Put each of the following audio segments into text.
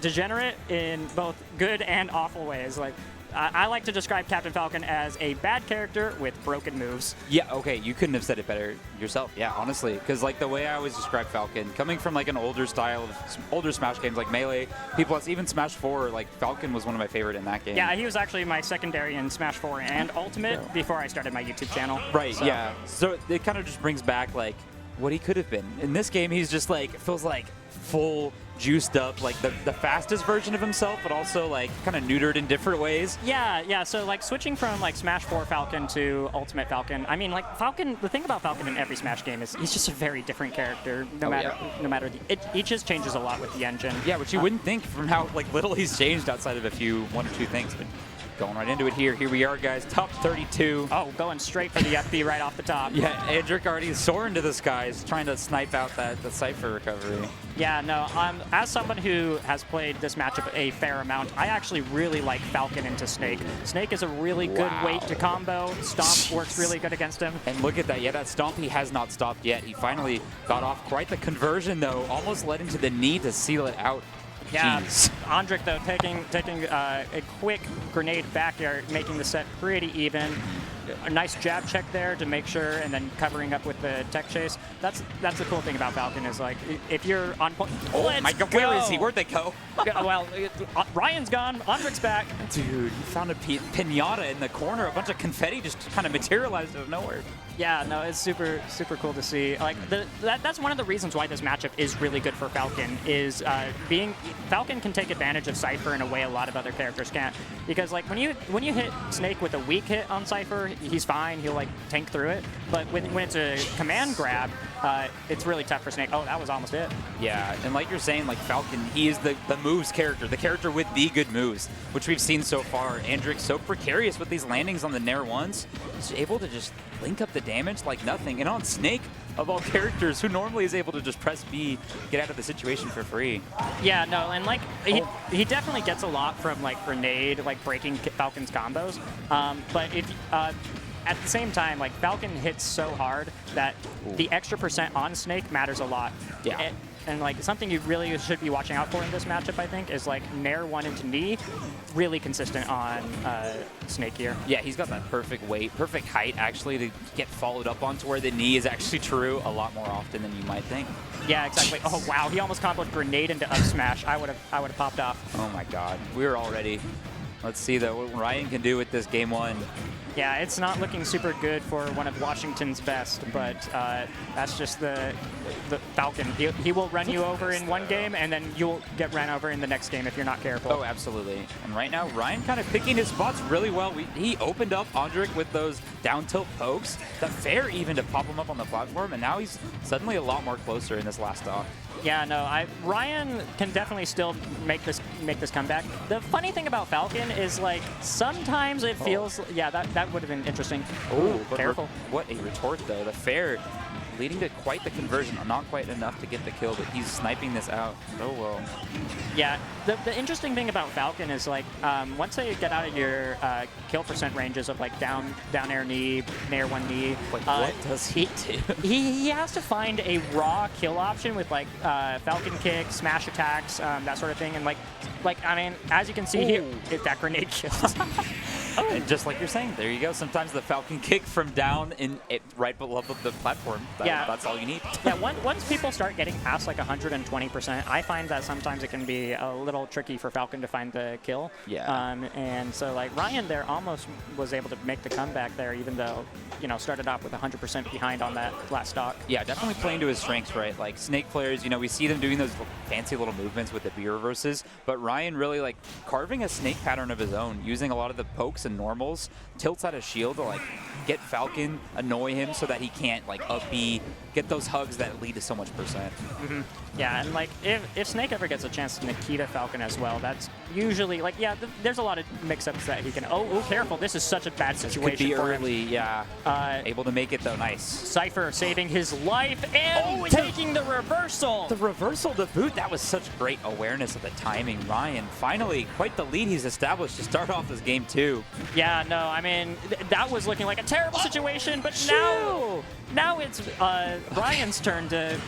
degenerate in both good and awful ways. Like, I like to describe Captain Falcon as a bad character with broken moves. Yeah, okay, you couldn't have said it better yourself. Yeah, honestly, because like the way I always describe Falcon, coming from like an older style of older Smash games like Melee, even Smash 4, like Falcon was one of my favorite in that game. Yeah, he was actually my secondary in Smash 4 and Ultimate before I started my YouTube channel. Right, so. Yeah. So it kind of just brings back like what he could have been. In this game, he's just like, feels like full juiced up, like the fastest version of himself, but also like kind of neutered in different ways. Yeah. So like switching from like Smash 4 Falcon to Ultimate Falcon, I mean, like Falcon, the thing about Falcon in every Smash game is he's just a very different character. No matter it just changes a lot with the engine. Yeah, which you wouldn't think from how like little he's changed outside of one or two things. But going right into it here. Here we are, guys. Top 32. Oh, going straight for the FB right off the top. Yeah, Andrik already soaring to the skies, trying to snipe out the Cypher recovery. Yeah, no, as someone who has played this matchup a fair amount, I actually really like Falcon into Snake. Snake is a really good weight to combo. Stomp works really good against him. And look at that. Yeah, that Stomp he has not stopped yet. He finally got off quite the conversion, though. Almost led him to the knee to seal it out. Yeah, Andrik, though, taking a quick grenade back air, making the set pretty even. A nice jab check there to make sure, and then covering up with the tech chase. That's the cool thing about Falcon is like if you're on point. Oh my God, where is he? Where'd they go? Well, Raiyhn's gone. Andrik's back. Dude, you found a pinata in the corner. A bunch of confetti just kind of materialized out of nowhere. Yeah, no, it's super cool to see. Like that's one of the reasons why this matchup is really good for Falcon. Is Falcon can take advantage of Cypher in a way a lot of other characters can't. Because like when you hit Snake with a weak hit on Cypher, he's fine. He'll like tank through it. But when it's a command grab, it's really tough for Snake. Oh, that was almost it. Yeah, and like you're saying, like Falcon, he is the moves character, the character with the good moves, which we've seen so far. Andrik's so precarious with these landings on the Nair ones. He's able to just link up the damage like nothing. And on Snake, of all characters, who normally is able to just press B, get out of the situation for free. Yeah, no, and like he definitely gets a lot from like grenade, like breaking Falcon's combos. But if at the same time, like Falcon hits so hard that the extra % on Snake matters a lot. Yeah. And like something you really should be watching out for in this matchup, I think, is like Nair 1 into knee, really consistent on Snake here. Yeah, he's got that perfect weight, perfect height actually to get followed up onto where the knee is actually true a lot more often than you might think. Yeah, exactly. Oh wow, he almost comboed grenade into up smash. I would have popped off. Oh my God, we were all ready. Let's see though what Raiyhn can do with this game one. Yeah, it's not looking super good for one of Washington's best, but that's just the Falcon. He will run you over in one game, and then you'll get ran over in the next game if you're not careful. Oh, absolutely. And right now, Raiyhn kind of picking his spots really well. He opened up Andrik with those down tilt pokes, the fair even to pop him up on the platform, and now he's suddenly a lot more closer in this last stock. Yeah, no, Raiyhn can definitely still make this comeback. The funny thing about Falcon is like sometimes it feels that would have been interesting. Oh, careful! What a retort though. The fair leading to quite the conversion. Not quite enough to get the kill, but he's sniping this out so well. Yeah, the interesting thing about Falcon is like once they get out of your kill % ranges of like down air knee, Nair 1 knee. Like what does he do? He has to find a raw kill option with like Falcon kick, smash attacks, that sort of thing, and like I mean, as you can see here, that grenade kills. And just like you're saying, there you go. Sometimes the Falcon kick from down right below the platform. That's all you need. Yeah, once people start getting past like 120%, I find that sometimes it can be a little tricky for Falcon to find the kill. Yeah. And so like Raiyhn there almost was able to make the comeback there, even though started off with 100% behind on that last stock. Yeah, definitely playing to his strengths, right? Like Snake players, we see them doing those fancy little movements with the B reverses, but Raiyhn really like carving a Snake pattern of his own, using a lot of the pokes and normals, tilts out of shield to like get Falcon, annoy him so that he can't like up B, get those hugs that lead to so much percent. Yeah, and like if Snake ever gets a chance to Nikita Falcon as well, that's usually like there's a lot of mix-ups that he can. Oh, careful! This is such a bad situation. Could be for early, him. Yeah. Able to make it though, nice. Cypher saving his life and taking the reversal. The reversal to boot. That was such great awareness of the timing. Raiyhn finally quite the lead he's established to start off this game 2. Yeah, no, I mean, that was looking like a terrible situation, but now it's Raiyhn's turn to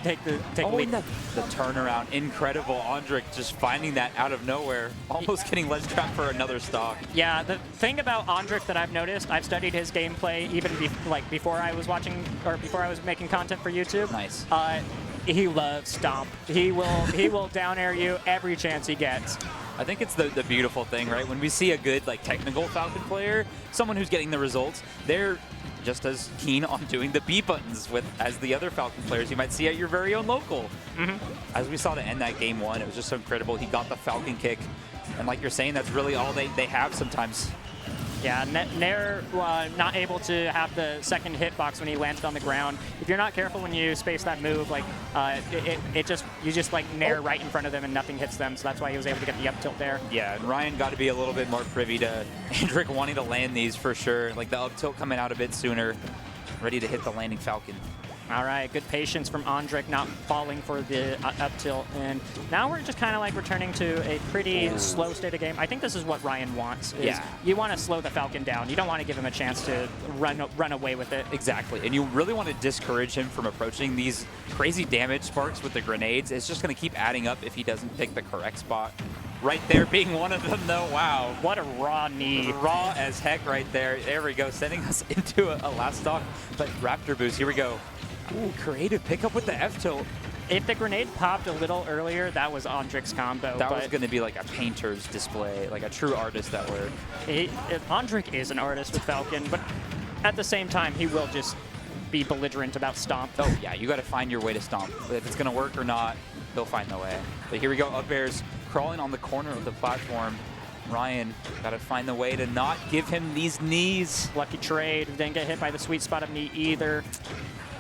take the lead. The turnaround, incredible. Andrik just finding that out of nowhere, almost getting ledge trapped for another stock. Yeah, the thing about Andrik that I've noticed, I've studied his gameplay even before I was watching or before I was making content for YouTube. Nice. He loves stomp. He will down air you every chance he gets. I think it's the beautiful thing, right? When we see a good technical Falcon player, someone who's getting the results, they're just as keen on doing the B buttons as the other Falcon players you might see at your very own local. As we saw to end that game 1, it was just so incredible. He got the Falcon kick, and like you're saying, that's really all they have sometimes. Yeah, Nair not able to have the second hitbox when he landed on the ground. If you're not careful when you space that move, you just Nair right in front of them and nothing hits them. So that's why he was able to get the up tilt there. Yeah, and Raiyhn got to be a little bit more privy to Andrik wanting to land these for sure. Like the up tilt coming out a bit sooner, ready to hit the landing Falcon. All right, good patience from Andrik, not falling for the up tilt. And now we're just kind of returning to a pretty slow state of game. I think this is what Raiyhn wants. You want to slow the Falcon down. You don't want to give him a chance to run away with it. Exactly, and you really want to discourage him from approaching these crazy damage sparks with the grenades. It's just going to keep adding up if he doesn't pick the correct spot. Right there being one of them, though. Wow. What a raw knee. Raw as heck right there. There we go, sending us into a last stock. But Raptor boost, here we go. Ooh, creative pickup with the F-tilt. If the grenade popped a little earlier, that was Andrik's combo. That was going to be like a painter's display, like a true artist at work. Andrik is an artist with Falcon, but at the same time, he will just be belligerent about stomp. Oh, yeah, you got to find your way to stomp. If it's going to work or not, they'll find the way. But here we go, up airs, crawling on the corner of the platform. Raiyhn got to find the way to not give him these knees. Lucky trade, didn't get hit by the sweet spot of knee either.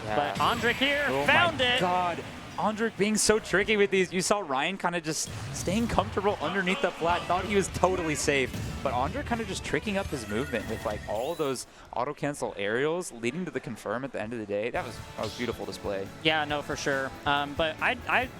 Yeah. But Andrik here found it. Oh my God, Andrik being so tricky with these. You saw Raiyhn kind of just staying comfortable underneath the flat, thought he was totally safe. But Andrik kind of just tricking up his movement with all of those auto-cancel aerials leading to the confirm at the end of the day. That was beautiful display. Yeah, no, for sure. But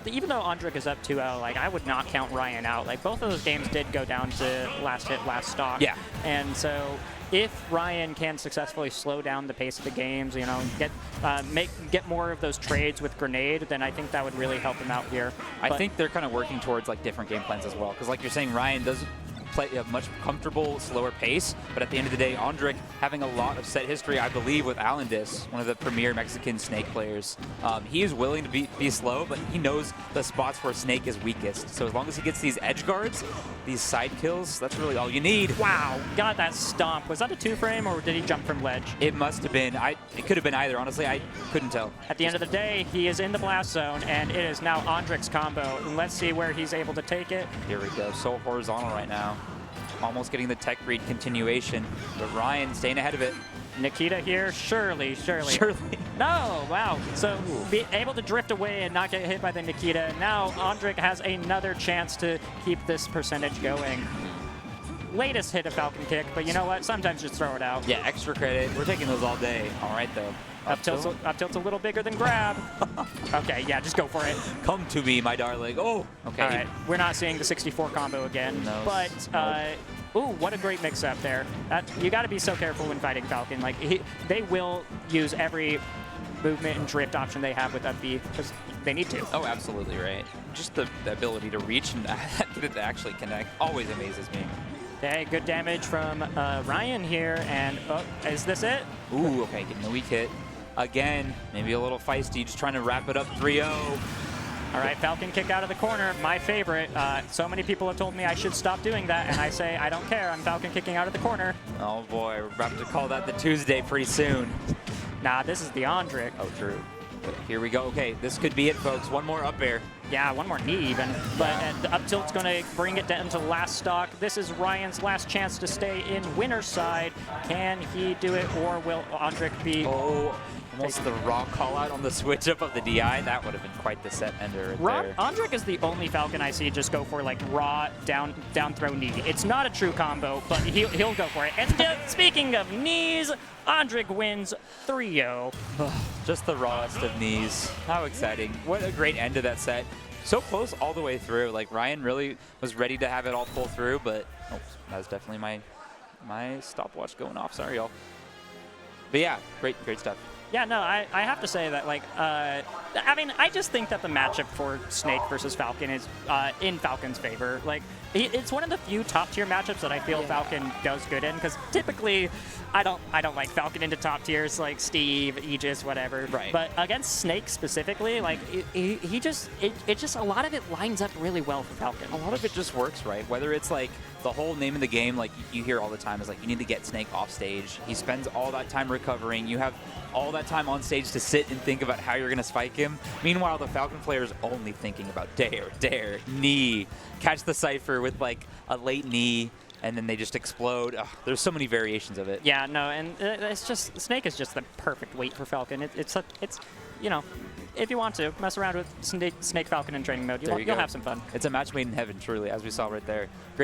even though Andrik is up 2-0, I would not count Raiyhn out. Both of those games did go down to last hit, last stock. Yeah. And so if Raiyhn can successfully slow down the pace of the games, get more of those trades with grenade, then I think that would really help him out here. I think they're kind of working towards different game plans as well, because like you're saying, Raiyhn does play a much comfortable, slower pace, but at the end of the day, Andrik having a lot of set history, I believe, with Alandis, one of the premier Mexican Snake players. He is willing to be slow, but he knows the spots where Snake is weakest. So as long as he gets these edge guards, these side kills, that's really all you need. Wow, got that stomp. Was that a 2-frame, or did he jump from ledge? It must have been. It could have been either. Honestly, I couldn't tell. At the end of the day, he is in the blast zone, and it is now Andrik's combo. And let's see where he's able to take it. Here we go. So horizontal right now. Almost getting the tech read continuation, but Raiyhn staying ahead of it. Nikita here, surely. No, wow. So be able to drift away and not get hit by the Nikita. Now Andrik has another chance to keep this percentage going. Latest hit a Falcon kick, but you know what? Sometimes just throw it out. Yeah, extra credit. We're taking those all day. All right, though. Up tilt's a little bigger than grab. Okay, yeah, just go for it. Come to me, my darling. Oh, okay. All right, we're not seeing the 64 combo again, no, but ooh, what a great mix-up there. You got to be so careful when fighting Falcon. They will use every movement and drift option they have with up B because they need to. Oh, absolutely right. Just the ability to reach and get it to actually connect always amazes me. Okay, good damage from Raiyhn here, and is this it? Ooh, okay, getting a weak hit. Again, maybe a little feisty, just trying to wrap it up 3-0. All right, Falcon kick out of the corner, my favorite. So many people have told me I should stop doing that, and I say, I don't care, I'm Falcon kicking out of the corner. Oh boy, we're about to call that the Tuesday pretty soon. Nah, this is the Andrik. Oh, true. But here we go. Okay, this could be it, folks. One more up air. Yeah, one more knee even. But the up tilt's going to bring it down to last stock. This is Raiyhn's last chance to stay in winner's side. Can he do it, or will Andrik be... Oh, almost the raw call out on the switch up of the DI. That would have been quite the set ender right there. Andrik is the only Falcon I see just go for raw down throw knee. It's not a true combo, but he'll go for it. And speaking of knees, Andrik wins 3-0. Just the rawest of knees. How exciting. What a great end to that set. So close all the way through. Raiyhn really was ready to have it all pull through, but that was definitely My stopwatch going off. Sorry, y'all. But yeah, great stuff. Yeah, no, I have to say that, like, I mean, I just think that the matchup for Snake versus Falcon is in Falcon's favor. Like, it's one of the few top-tier matchups that I feel Falcon does good in, because typically I don't like Falcon into top tiers like Steve, Aegis, whatever. Right. But against Snake specifically, like, he just a lot of it lines up really well for Falcon. A lot of it just works, right? Whether it's like the whole name of the game, like you hear all the time, is like you need to get Snake off stage. He spends all that time recovering. You have all that time on stage to sit and think about how you're going to spike him. Meanwhile, the Falcon player is only thinking about dare, knee, catch the Cypher with like a late knee, and then they just explode. Ugh, there's so many variations of it. Yeah, no, and it's just, Snake is just the perfect weight for Falcon. It's you know, if you want to, mess around with Snake Falcon in training mode, you'll have some fun. It's a match made in heaven, truly, as we saw right there. Great.